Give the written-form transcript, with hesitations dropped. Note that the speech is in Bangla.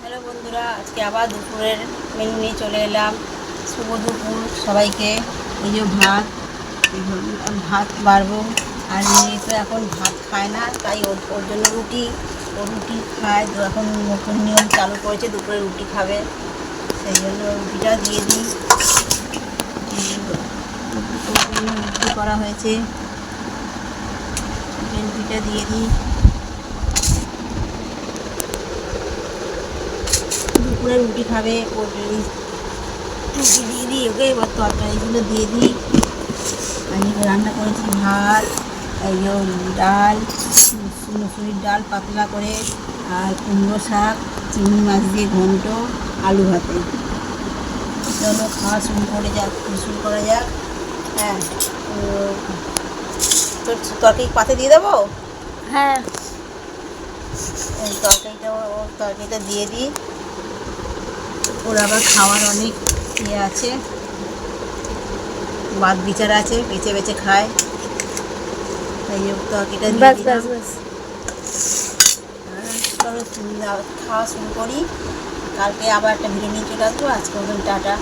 হ্যালো বন্ধুরা, আজকে আবার দুপুরের মেনু নিয়ে চলে এলাম। শুভ দুপুর সবাইকে। এই যে ভাত বাড়বো। আর মেয়ে তো এখন ভাত খায় না, তাই ওর জন্য রুটি খায় তো। এখন নতুন নিয়ম চালু করেছে, দুপুরে রুটি খাবে, সেই জন্য রুটিটা দিয়ে দিই। রুটি করা হয়েছে, রুটিটা দিয়ে দিই। দুপুরে রুটি খাবে, রুটি দিয়ে দিই ওকে। এবার তরকারিগুলো দিয়ে দিই। আমি রান্না করেছি ভাত, এই ডাল, মুসুরির ডাল পাতলা করে, আর কুমড়ো শাক, চিংড়ি মাছ দিয়ে ঘন্ট, আলু ভাতে। চলো খাওয়া শুরু করা যাক। হ্যাঁ, তোর তরকারি পাতে দিয়ে দেবো। হ্যাঁ, তরকারিটা দিয়ে দিই। ওর আবার খাওয়ার অনেক আছে, বাদ বিচার আছে, বেছে বেছে খায়, তাই তরকারিটা দিয়ে দিলাম। চলো খাওয়া শুরু করি। কালকে আবার একটা ভিডিও নিয়ে চলে আসবো। আজকে টাটা।